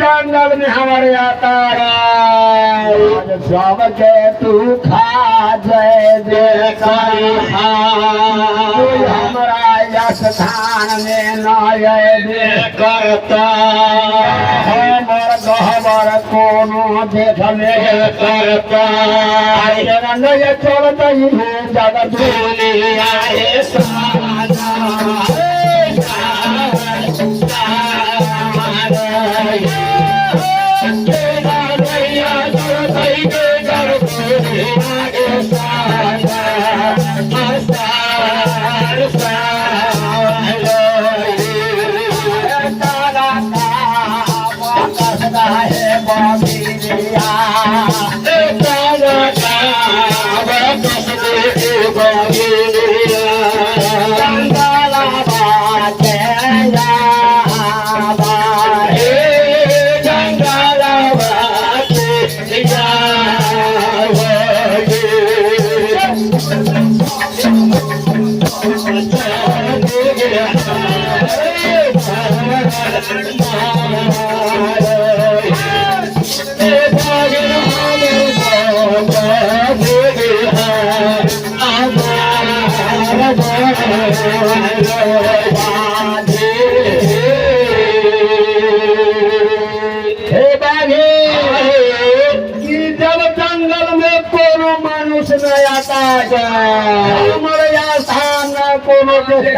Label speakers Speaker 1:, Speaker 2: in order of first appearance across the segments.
Speaker 1: जंगल में हमारे आता सब के तू खा जय देखा हमारा यश धान में न करता हमर गहबर कोनो देखले करता नहीं चलता ही जगत दुनिया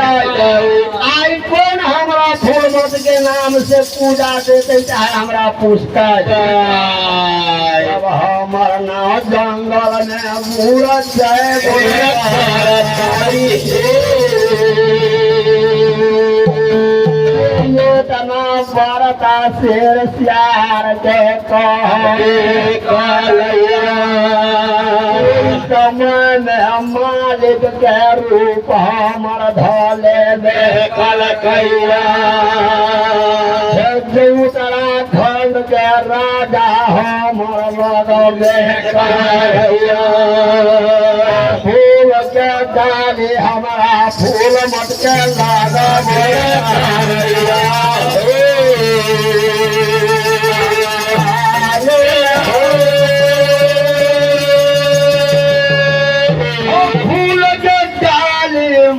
Speaker 1: आई कौन हमारा फूलमत के नाम से पूजा देते चाहे हमारा पूछता जाए अब हमारा नाम जंगल में मूरत जाए तना बरता शेर सियार के समय में मालिक के रूप हमर धले देखल उत्तराखंड के राजा हमर लगे फूल के डाली हमारा फूल मत के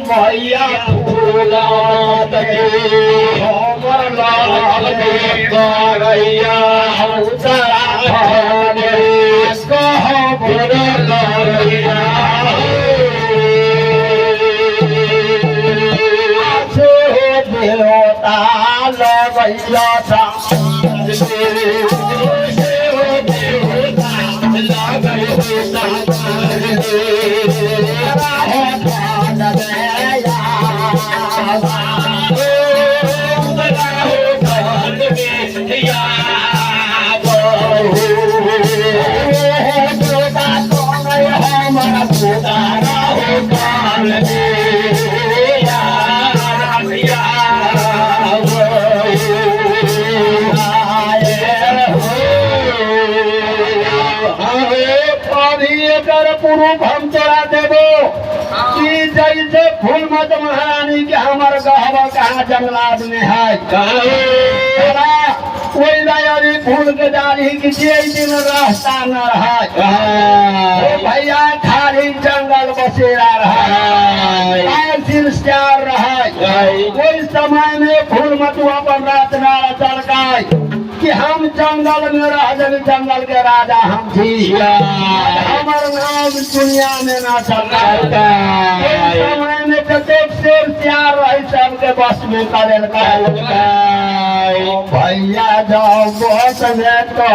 Speaker 1: मैया फूला हमर लाल गैया देवता लगैया पुरूप हम तोरा देवो कि जैसे फूलमत महारानी के हमार गहवा कहाँ जंगलात में है कोई नया फूल के डाली कि दिन रास्ता न रहा भैया खाली जंगल बसेरा रहा दिन श्यार रहे कोई समय में फूल मतुआ पर रात नारा चलकाय कि हम जंगल में रह जब जंगल के राजा हम थी हमार नाम दुनिया में ना चलता समय में कतेक शेर श्यार रहे सबके बस में करेल भैया जाओ बस में तो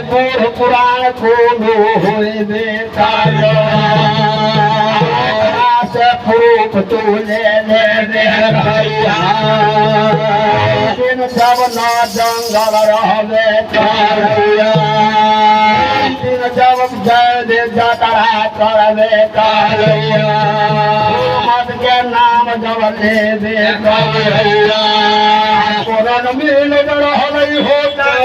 Speaker 1: बूढ़ पुराण कोनो हुए बेकार से फूक तू ले भैया दिन जब ना जंगल रहबे करैया दिन जब जय दे जतरा करबे करैया मत के नाम जब लेबे करैया पुरान मिल रहलै होता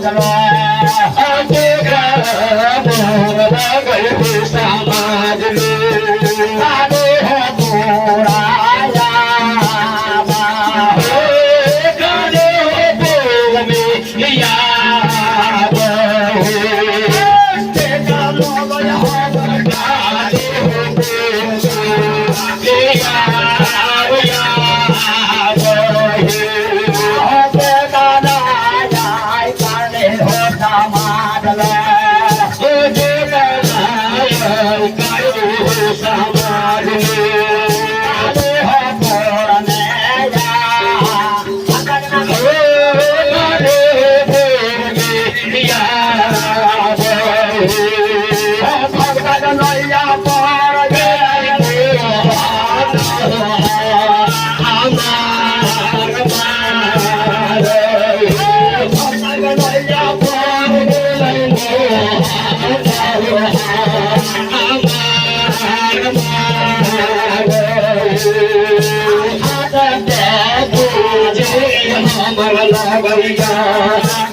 Speaker 1: समाज आगे गए समाज आगे है बुराया गाने बोल में याद देखा लोग यहाँ पर गाने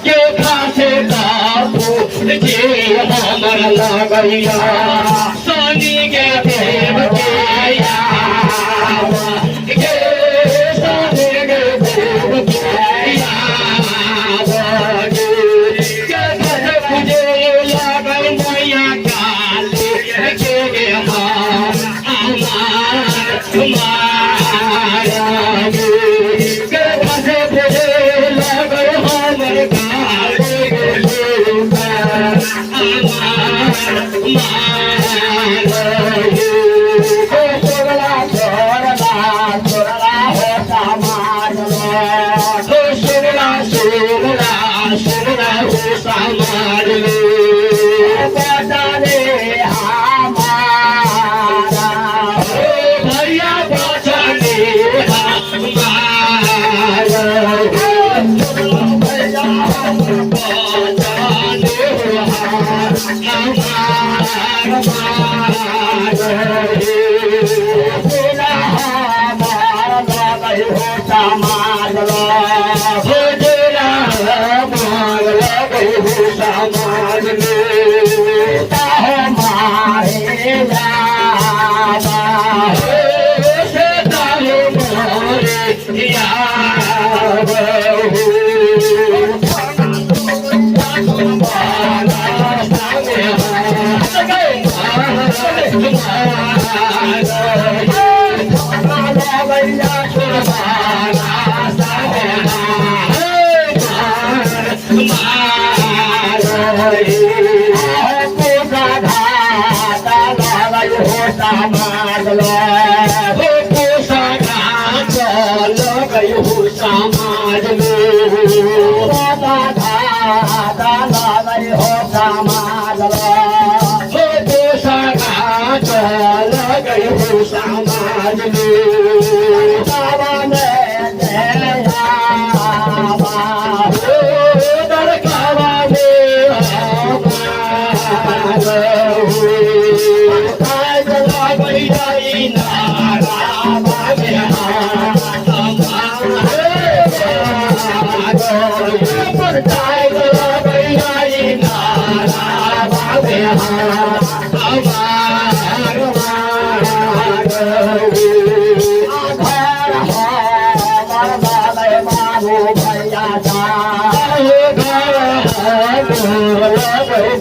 Speaker 1: के खासे हमर लगैया सोनी के देव के सोनी के देव के लगन मैया काली के समाज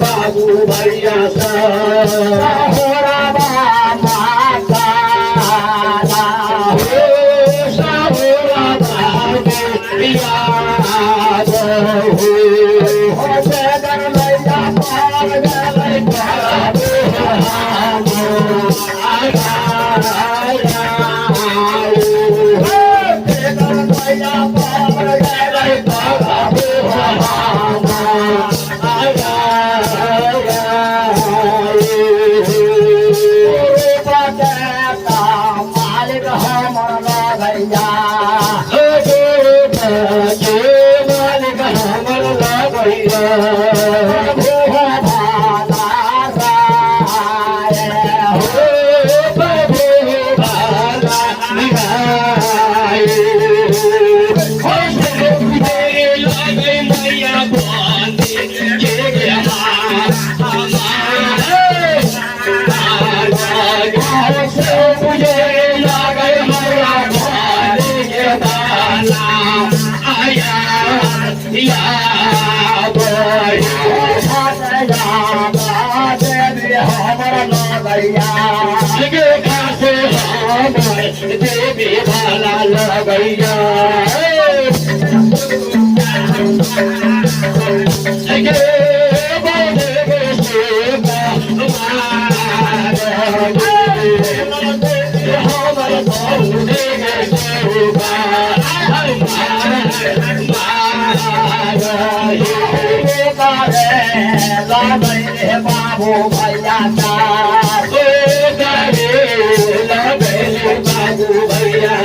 Speaker 1: बाबू भैया Bond देवी हमारा लगैया देवी भाला लगैया बाबू भैया बाबू भैया